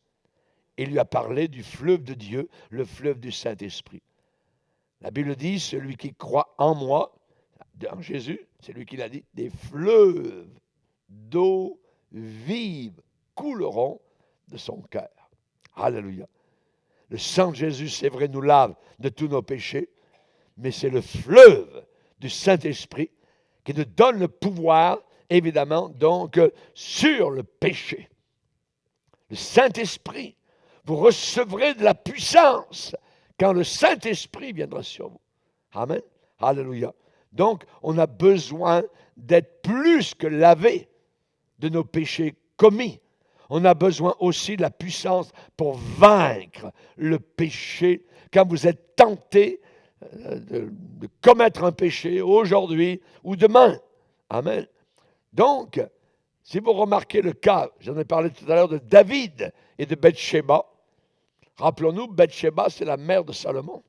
A: Il lui a parlé du fleuve de Dieu, le fleuve du Saint-Esprit. La Bible dit, celui qui croit en moi, en Jésus, c'est lui qui l'a dit, des fleuves d'eau vive couleront de son cœur. Alléluia. Le sang de Jésus, c'est vrai, nous lave de tous nos péchés, mais c'est le fleuve du Saint-Esprit qui nous donne le pouvoir, évidemment, donc, sur le péché. Le Saint-Esprit, vous recevrez de la puissance quand le Saint-Esprit viendra sur vous. Amen. Alléluia. Donc, on a besoin d'être plus que lavé de nos péchés commis. On a besoin aussi de la puissance pour vaincre le péché. Quand vous êtes tenté de commettre un péché aujourd'hui ou demain. Amen. Donc, Si vous remarquez le cas, j'en ai parlé tout à l'heure, de David et de Bathsheba, rappelons-nous, Bathsheba, c'est la mère de Salomon,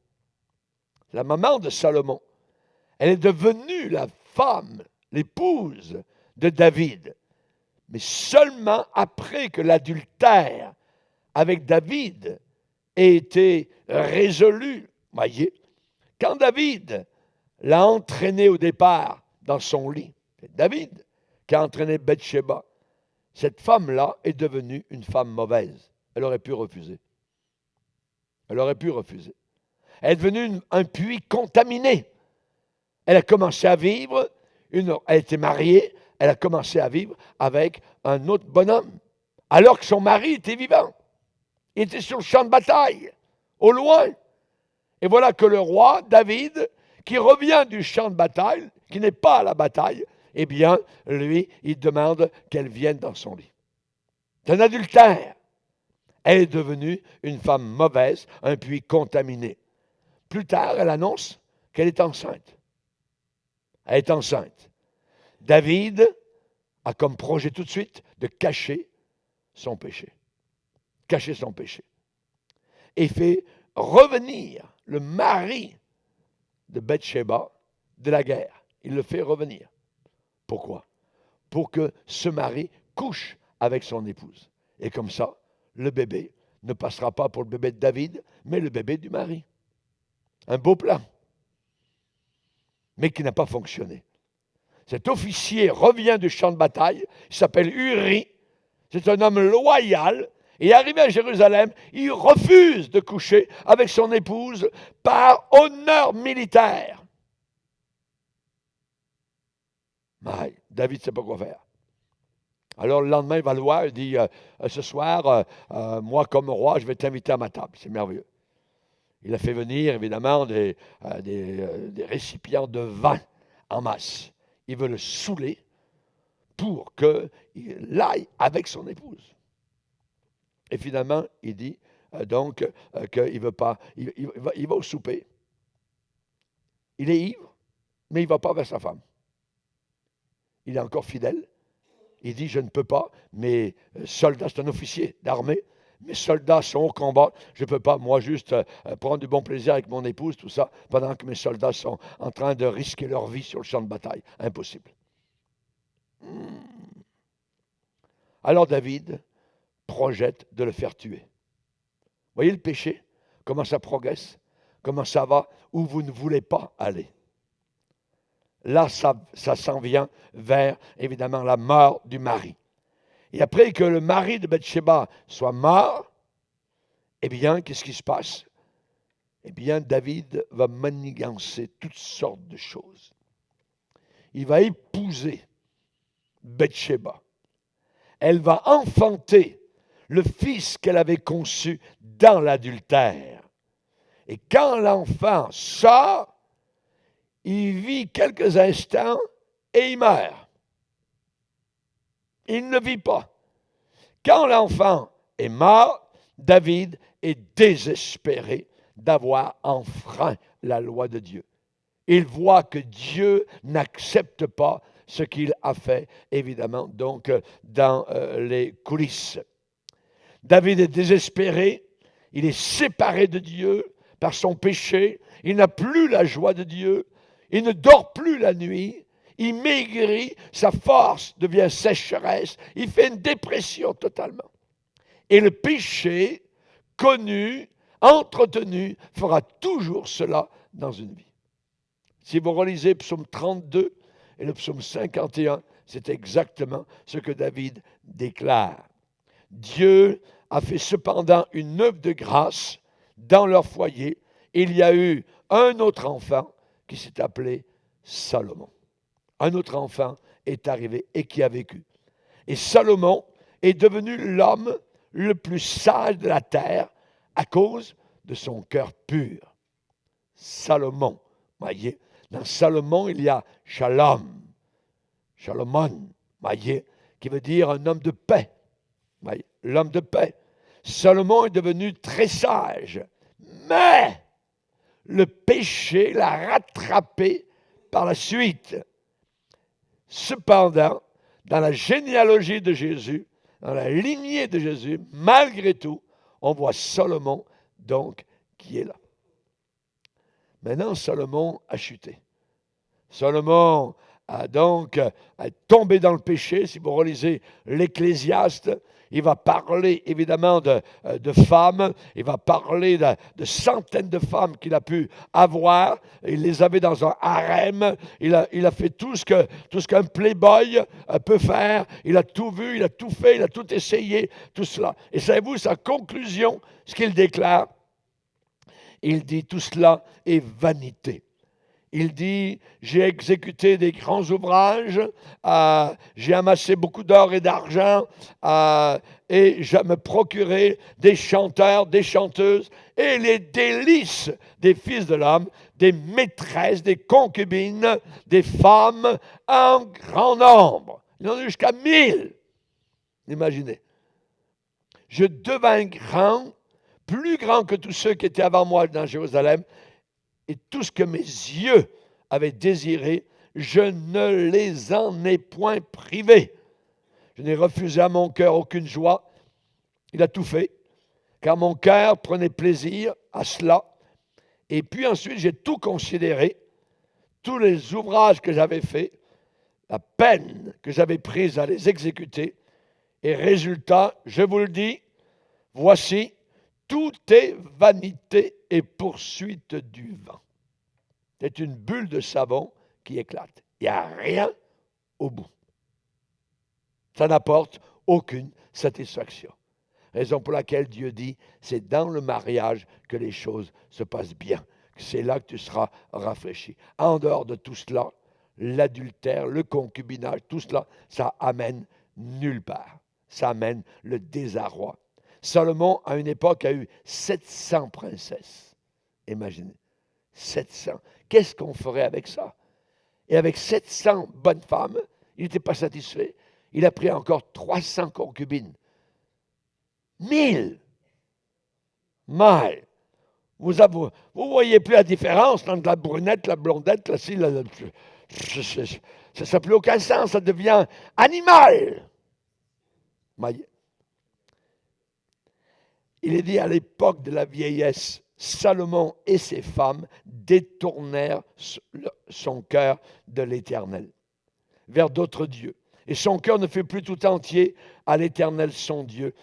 A: la maman de Salomon. Elle est devenue la femme, l'épouse de David. Mais seulement après que l'adultère avec David ait été résolu. Voyez, quand David l'a entraîné au départ dans son lit, c'est David qui a entraîné Bathsheba, cette femme-là est devenue une femme mauvaise. Elle aurait pu refuser. Elle aurait pu refuser. Elle est devenue un puits contaminé. Elle a commencé à vivre, elle était mariée, elle a commencé à vivre avec un autre bonhomme, alors que son mari était vivant. Il était sur le champ de bataille, au loin. Et voilà que le roi, David, qui revient du champ de bataille, qui n'est pas à la bataille, eh bien, lui, il demande qu'elle vienne dans son lit. C'est un adultère. Elle est devenue une femme mauvaise, un puits contaminé. Plus tard, elle annonce qu'elle est enceinte. Elle est enceinte. David a comme projet tout de suite de cacher son péché. Cacher son péché. Et fait revenir le mari de Bathsheba de la guerre. Il le fait revenir. Pourquoi? Pour que ce mari couche avec son épouse. Et comme ça, le bébé ne passera pas pour le bébé de David, mais le bébé du mari. Un beau plan, mais qui n'a pas fonctionné. Cet officier revient du champ de bataille, il s'appelle Uri, c'est un homme loyal, et arrivé à Jérusalem, il refuse de coucher avec son épouse par honneur militaire. Mais David ne sait pas quoi faire. Alors le lendemain, il va le voir, il dit, ce soir, moi comme roi, je vais t'inviter à ma table. C'est merveilleux. Il a fait venir évidemment des récipients de vin en masse. Il veut le saouler pour qu'il aille avec son épouse. Et finalement, il dit donc qu'il ne veut pas, il va au souper. Il est ivre, mais il ne va pas vers sa femme. Il est encore fidèle. Il dit, je ne peux pas, mes soldats, c'est un officier d'armée, mes soldats sont au combat, je ne peux pas, moi, juste prendre du bon plaisir avec mon épouse, tout ça, pendant que mes soldats sont en train de risquer leur vie sur le champ de bataille. Impossible. Alors David projette de le faire tuer. Voyez le péché, comment ça progresse, comment ça va, où vous ne voulez pas aller. Là, ça s'en vient vers, évidemment, la mort du mari. Et après que le mari de Bathsheba soit mort, eh bien, qu'est-ce qui se passe? Eh bien, David va manigancer toutes sortes de choses. Il va épouser Bathsheba. Elle va enfanter le fils qu'elle avait conçu dans l'adultère. Et quand l'enfant sort, il vit quelques instants et il meurt. Il ne vit pas. Quand l'enfant est mort, David est désespéré d'avoir enfreint la loi de Dieu. Il voit que Dieu n'accepte pas ce qu'il a fait, évidemment, donc dans les coulisses. David est désespéré, il est séparé de Dieu par son péché, il n'a plus la joie de Dieu, il ne dort plus la nuit, il maigrit, sa force devient sécheresse, il fait une dépression totalement. Et le péché connu, entretenu, fera toujours cela dans une vie. Si vous relisez psaume 32 et le psaume 51, c'est exactement ce que David déclare. Dieu a fait cependant une œuvre de grâce dans leur foyer. Il y a eu un autre enfant qui s'est appelé Salomon. Un autre enfant est arrivé et qui a vécu. Et Salomon est devenu l'homme le plus sage de la terre à cause de son cœur pur. Salomon, voyez, dans Salomon, il y a Shalom, Shalomon, voyez, qui veut dire un homme de paix. Voyez, l'homme de paix. Salomon est devenu très sage, mais le péché l'a rattrapé par la suite. Cependant, dans la généalogie de Jésus, dans la lignée de Jésus, malgré tout, on voit Salomon, donc, qui est là. Maintenant, Salomon a chuté. Salomon a donc tombé dans le péché. Si vous relisez l'Ecclésiaste, il va parler évidemment de femmes, il va parler de centaines de femmes qu'il a pu avoir. Il les avait dans un harem, il a fait tout ce qu'un playboy peut faire. Il a tout vu, il a tout fait, il a tout essayé, tout cela. Et savez-vous, sa conclusion, ce qu'il déclare, il dit tout cela est vanité. Il dit, j'ai exécuté des grands ouvrages, j'ai amassé beaucoup d'or et d'argent, et je me procurais des chanteurs, des chanteuses, et les délices des fils de l'homme, des maîtresses, des concubines, des femmes en grand nombre. Il y en a jusqu'à 1000. Imaginez. Je devins grand, plus grand que tous ceux qui étaient avant moi dans Jérusalem, et tout ce que mes yeux avaient désiré, je ne les en ai point privés. Je n'ai refusé à mon cœur aucune joie. Il a tout fait, car mon cœur prenait plaisir à cela. Et puis ensuite, j'ai tout considéré, tous les ouvrages que j'avais faits, la peine que j'avais prise à les exécuter. Et résultat, je vous le dis, voici, tout est vanité et poursuite du vent. C'est une bulle de savon qui éclate. Il n'y a rien au bout. Ça n'apporte aucune satisfaction. Raison pour laquelle Dieu dit, c'est dans le mariage que les choses se passent bien. C'est là que tu seras rafraîchi. En dehors de tout cela, l'adultère, le concubinage, tout cela, ça amène nulle part. Ça amène le désarroi. Salomon, à une époque, a eu 700 princesses. Imaginez, 700. Qu'est-ce qu'on ferait avec ça? Et avec 700 bonnes femmes, il n'était pas satisfait. Il a pris encore 300 concubines. 1000! Mal! Vous voyez plus la différence entre la brunette, la blondette, ça n'a plus aucun sens, ça devient animal! Il est dit à l'époque de la vieillesse, Salomon et ses femmes détournèrent son cœur de l'Éternel vers d'autres dieux. Et son cœur ne fut plus tout entier à l'Éternel son Dieu,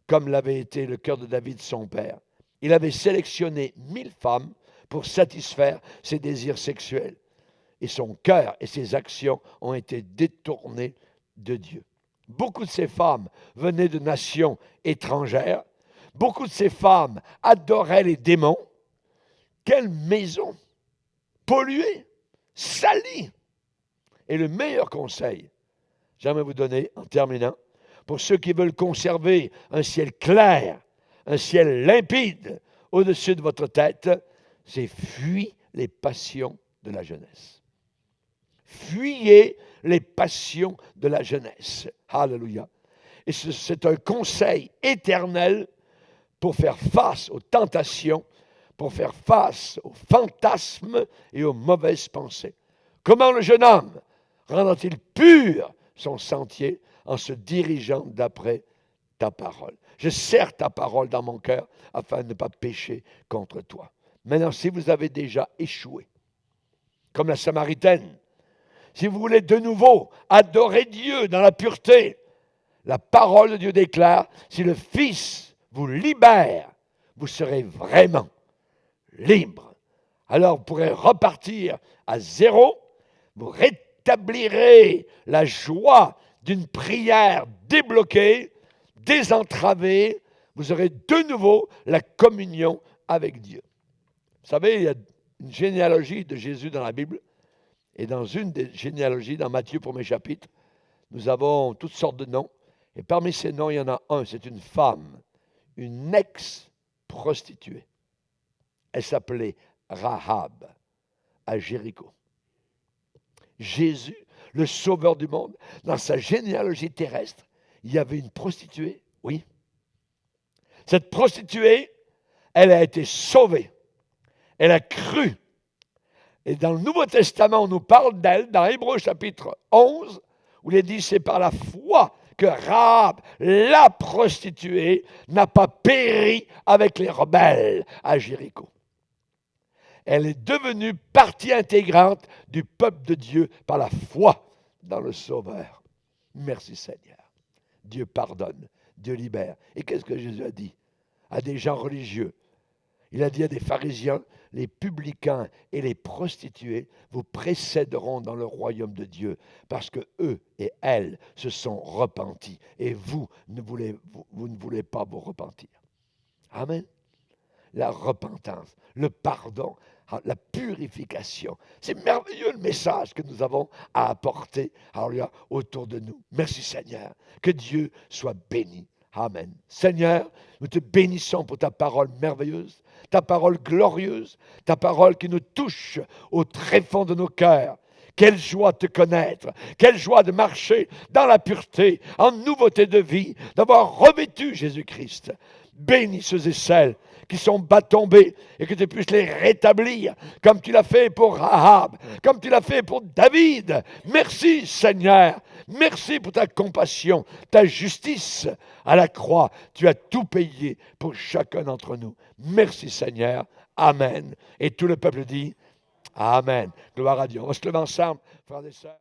A: comme l'avait été le cœur de David son père. Il avait sélectionné 1000 femmes pour satisfaire ses désirs sexuels. Et son cœur et ses actions ont été détournés de Dieu. Beaucoup de ces femmes venaient de nations étrangères. Beaucoup de ces femmes adoraient les démons. Quelle maison polluée, salie. Et le meilleur conseil, j'aimerais vous donner, en terminant, pour ceux qui veulent conserver un ciel clair, un ciel limpide au-dessus de votre tête, c'est fuir les passions de la jeunesse. Fuyez les passions de la jeunesse. Alléluia. Et c'est un conseil éternel pour faire face aux tentations, pour faire face aux fantasmes et aux mauvaises pensées. Comment le jeune homme rendra-t-il pur son sentier en se dirigeant d'après ta parole? Je serre ta parole dans mon cœur afin de ne pas pécher contre toi. Maintenant, si vous avez déjà échoué, comme la Samaritaine, si vous voulez de nouveau adorer Dieu dans la pureté, la parole de Dieu déclare, si le Fils vous libère, vous serez vraiment libre. Alors vous pourrez repartir à zéro, vous rétablirez la joie d'une prière débloquée, désentravée, vous aurez de nouveau la communion avec Dieu. Vous savez, il y a une généalogie de Jésus dans la Bible, et dans une des généalogies, dans Matthieu, premier chapitre, nous avons toutes sortes de noms, et parmi ces noms, il y en a un, c'est une femme, une ex-prostituée. Elle s'appelait Rahab, à Jéricho. Jésus, le sauveur du monde, dans sa généalogie terrestre, il y avait une prostituée, oui. Cette prostituée, elle a été sauvée. Elle a cru. Et dans le Nouveau Testament, on nous parle d'elle, dans Hébreux chapitre 11, où il est dit c'est par la foi que Rahab, la prostituée, n'a pas péri avec les rebelles à Jéricho. Elle est devenue partie intégrante du peuple de Dieu par la foi dans le Sauveur. Merci Seigneur. Dieu pardonne, Dieu libère. Et qu'est-ce que Jésus a dit à des gens religieux? Il a dit à des pharisiens, les publicains et les prostituées vous précéderont dans le royaume de Dieu parce que eux et elles se sont repentis et vous ne voulez pas vous repentir. Amen. La repentance, le pardon, la purification. C'est merveilleux le message que nous avons à apporter autour de nous. Merci Seigneur. Que Dieu soit béni. Amen. Seigneur, nous te bénissons pour ta parole merveilleuse, ta parole glorieuse, ta parole qui nous touche au tréfonds de nos cœurs. Quelle joie de te connaître, quelle joie de marcher dans la pureté, en nouveauté de vie, d'avoir revêtu Jésus-Christ. Bénis ceux et celles qui sont bas tombés et que tu puisses les rétablir comme tu l'as fait pour Rahab, comme tu l'as fait pour David. Merci Seigneur, merci pour ta compassion, ta justice à la croix. Tu as tout payé pour chacun d'entre nous. Merci Seigneur, amen. Et tout le peuple dit amen. Gloire à Dieu. On va se lever ensemble, frères et sœurs.